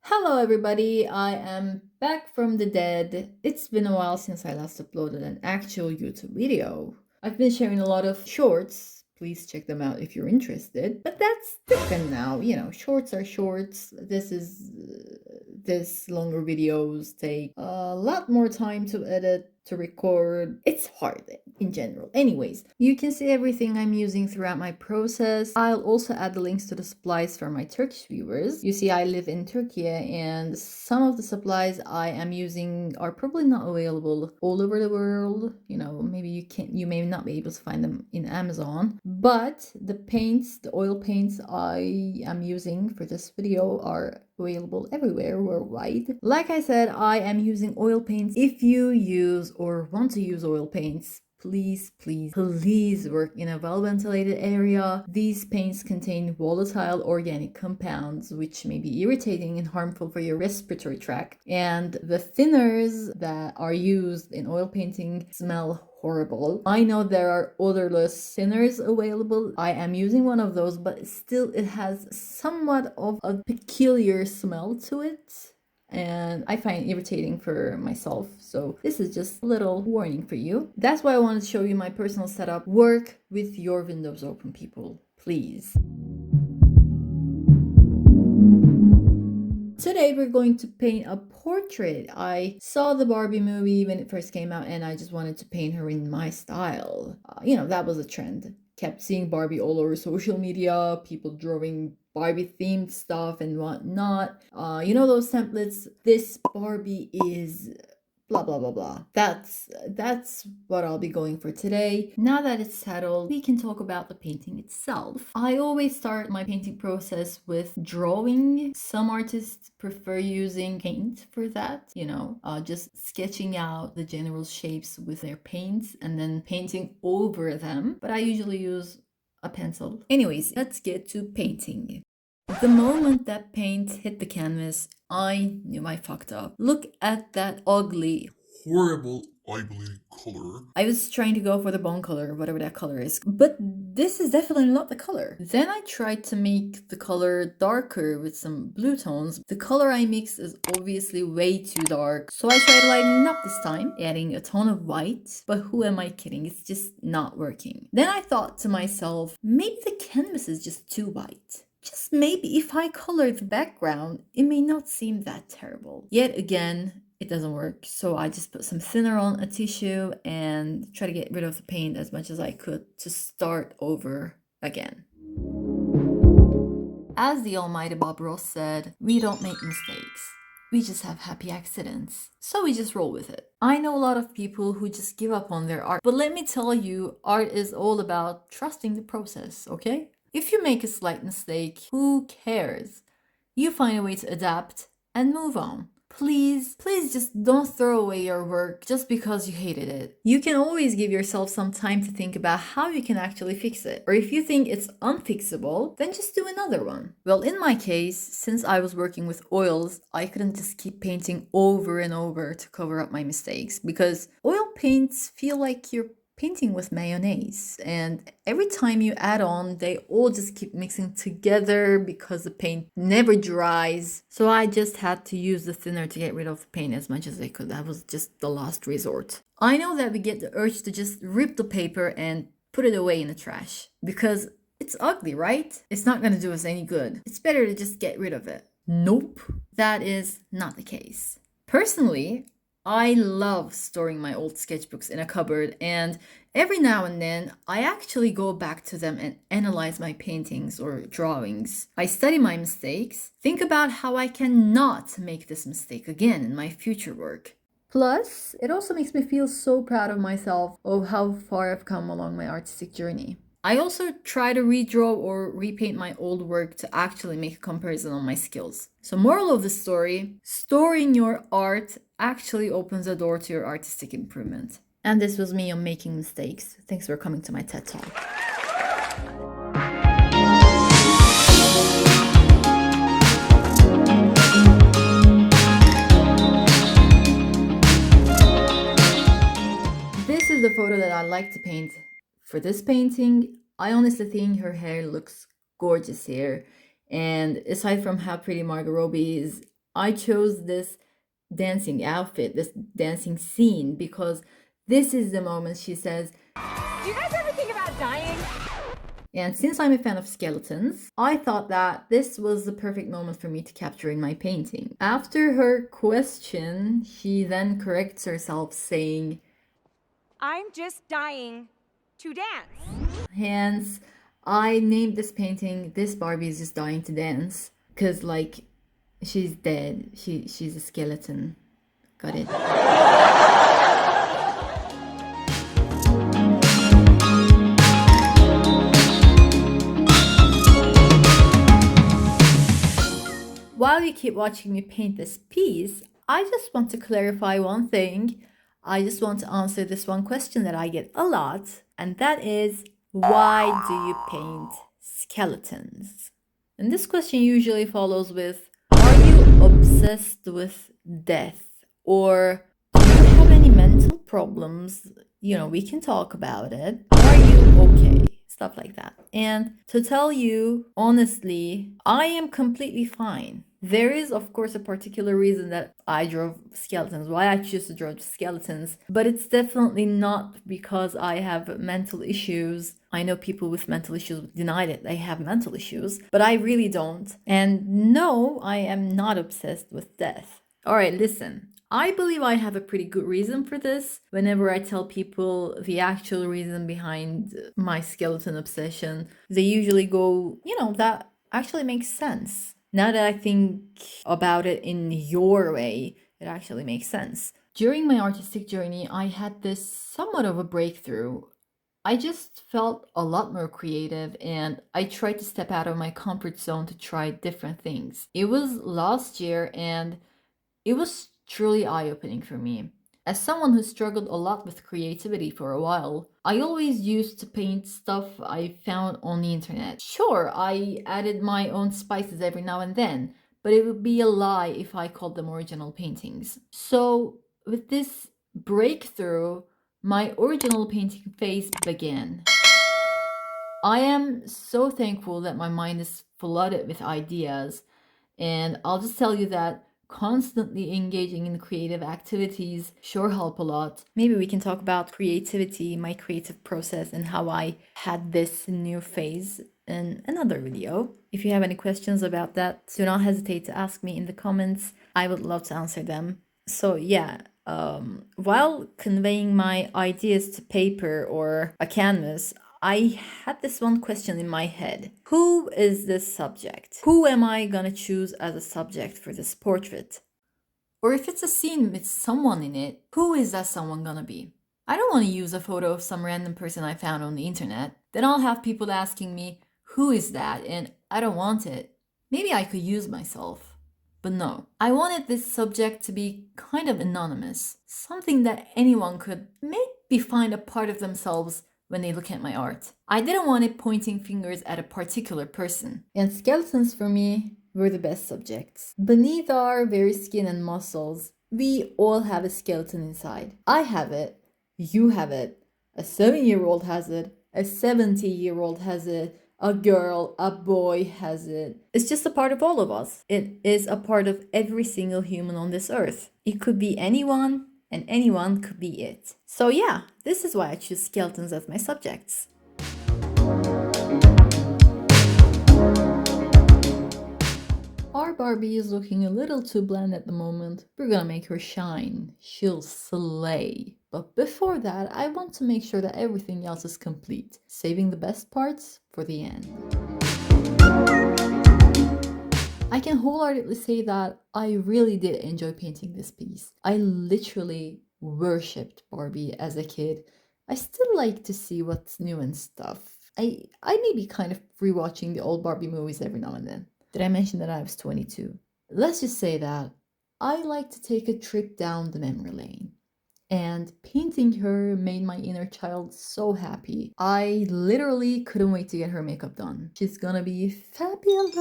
Hello, everybody. I am back from the dead. It's been a while since I last uploaded an actual YouTube video. I've been sharing a lot of shorts. Please check them out if you're interested. But that's different now. Shorts are shorts. This longer videos take a lot more time to edit, to record. It's hard in general. Anyways, you can see everything I'm using throughout my process. I'll also add the links to the supplies for my Turkish viewers. You see, I live in Turkey and some of the supplies I am using are probably not available all over the world. Maybe you may not be able to find them in Amazon. But the oil paints I am using for this video are available everywhere worldwide. Like I said, I am using oil paints. If you use or want to use oil paints, please work in a well-ventilated area. These paints contain volatile organic compounds which may be irritating and harmful for your respiratory tract, and the thinners that are used in oil painting smell horrible. I know there are odorless thinners available. I am using one of those, but still it has somewhat of a peculiar smell to it, and I find it irritating for myself. So this is just a little warning for you. That's why I wanted to show you my personal setup. Work with your windows open, people, please. Today we're going to paint a portrait. I saw the Barbie movie when it first came out and I just wanted to paint her in my style. That was a trend. Kept seeing Barbie all over social media, people drawing Barbie themed stuff and whatnot. Those templates. This Barbie is blah blah blah blah. That's what I'll be going for today. Now that it's settled, we can talk about the painting itself. I always start my painting process with drawing. Some artists prefer using paint for that, just sketching out the general shapes with their paints and then painting over them, but I usually use a pencil. Anyways, let's get to painting. The moment that paint hit the canvas, I knew I fucked up. Look at that ugly, horrible, ugly color. I was trying to go for the bone color, whatever that color is, but this is definitely not the color. Then I tried to make the color darker with some blue tones. The color I mixed is obviously way too dark, so I tried lightening up this time, adding a tone of white, but who am I kidding? It's just not working. Then I thought to myself, maybe the canvas is just too white. Just maybe if I color the background, it may not seem that terrible. Yet again, it doesn't work. So I just put some thinner on a tissue and try to get rid of the paint as much as I could to start over again. As the almighty Bob Ross said, we don't make mistakes. We just have happy accidents. So we just roll with it. I know a lot of people who just give up on their art, but let me tell you, art is all about trusting the process, okay? If you make a slight mistake, who cares? You find a way to adapt and move on. Please just don't throw away your work just because you hated it. You can always give yourself some time to think about how you can actually fix it. Or if you think it's unfixable, then just do another one. Well, in my case, since I was working with oils, I couldn't just keep painting over and over to cover up my mistakes, because oil paints feel like you're painting with mayonnaise, and every time you add on, they all just keep mixing together because the paint never dries. So I just had to use the thinner to get rid of the paint as much as I could. That was just the last resort. I know that we get the urge to just rip the paper and put it away in the trash because it's ugly, right? It's not gonna do us any good. It's better to just get rid of it. Nope, that is not the case. Personally, I love storing my old sketchbooks in a cupboard, and every now and then I actually go back to them and analyze my paintings or drawings. I study my mistakes, think about how I can not make this mistake again in my future work. Plus, it also makes me feel so proud of myself of how far I've come along my artistic journey. I also try to redraw or repaint my old work to actually make a comparison on my skills. So moral of the story, storing your art actually opens the door to your artistic improvement. And this was me on making mistakes. Thanks for coming to my TED Talk. This is the photo that I like to paint. For this painting, I honestly think her hair looks gorgeous here. And aside from how pretty Margot Robbie is, I chose this dancing outfit, this dancing scene, because this is the moment she says, "Do you guys ever think about dying?" And since I'm a fan of skeletons, I thought that this was the perfect moment for me to capture in my painting. After her question, she then corrects herself saying, "I'm just dying to dance." hence, I named this painting, "This Barbie is just dying to dance." Because, like, she's dead. She's a skeleton. Got it? While you keep watching me paint this piece, I just want to clarify one thing. I just want to answer this one question that I get a lot, and that is, why do you paint skeletons? And this question usually follows with, are you obsessed with death? Or do you have any mental problems? We can talk about it. Are you okay? Stuff like that. And to tell you honestly, I am completely fine. There is, of course, a particular reason that I draw skeletons, why I choose to draw skeletons, but it's definitely not because I have mental issues. I know people with mental issues deny that they have mental issues, but I really don't. And no, I am not obsessed with death. All right, listen. I believe I have a pretty good reason for this. Whenever I tell people the actual reason behind my skeleton obsession, they usually go, that actually makes sense. Now that I think about it in your way, it actually makes sense. During my artistic journey, I had this somewhat of a breakthrough. I just felt a lot more creative and I tried to step out of my comfort zone to try different things. It was last year and it was truly eye-opening for me. As someone who struggled a lot with creativity for a while, I always used to paint stuff I found on the internet. Sure, I added my own spices every now and then, but it would be a lie if I called them original paintings. So, with this breakthrough, my original painting phase began. I am so thankful that my mind is flooded with ideas, and I'll just tell you that constantly engaging in creative activities sure help a lot. Maybe we can talk about creativity, my creative process, and how I had this new phase in another video. If you have any questions about that, do not hesitate to ask me in the comments. I would love to answer them. So yeah, while conveying my ideas to paper or a canvas, I had this one question in my head. Who is this subject? Who am I gonna choose as a subject for this portrait? Or if it's a scene with someone in it, who is that someone gonna be? I don't want to use a photo of some random person I found on the internet. Then I'll have people asking me, who is that? And I don't want it. Maybe I could use myself. But no, I wanted this subject to be kind of anonymous. Something that anyone could maybe find a part of themselves when they look at my art. I didn't want it pointing fingers at a particular person. And skeletons for me were the best subjects. Beneath our very skin and muscles, we all have a skeleton inside. I have it, you have it, a 7-year-old has it, a 70-year-old has it, a girl, a boy has it. It's just a part of all of us. It is a part of every single human on this earth. It could be anyone, and anyone could be it. So yeah, this is why I choose skeletons as my subjects. Our Barbie is looking a little too bland at the moment. We're gonna make her shine. She'll slay. But before that, I want to make sure that everything else is complete, saving the best parts for the end. I can wholeheartedly say that I really did enjoy painting this piece. I literally worshipped Barbie as a kid. I still like to see what's new and stuff. I may be kind of rewatching the old Barbie movies every now and then. Did I mention that I was 22? Let's just say that I like to take a trip down the memory lane. And painting her made my inner child so happy. I literally couldn't wait to get her makeup done. She's gonna be fabulous.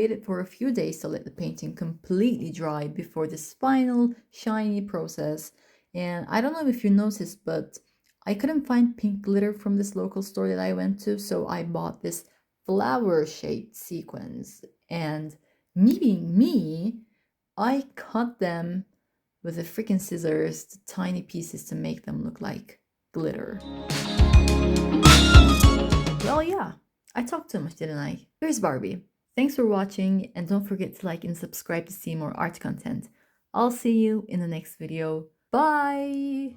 waited for a few days to let the painting completely dry before this final shiny process. And I don't know if you noticed, but I couldn't find pink glitter from this local store that I went to, so I bought this flower-shaped sequins. And me being me, I cut them with the freaking scissors to tiny pieces to make them look like glitter. Well, yeah, I talked too much, didn't I? Here's Barbie. Thanks for watching, and don't forget to like and subscribe to see more art content. I'll see you in the next video. Bye!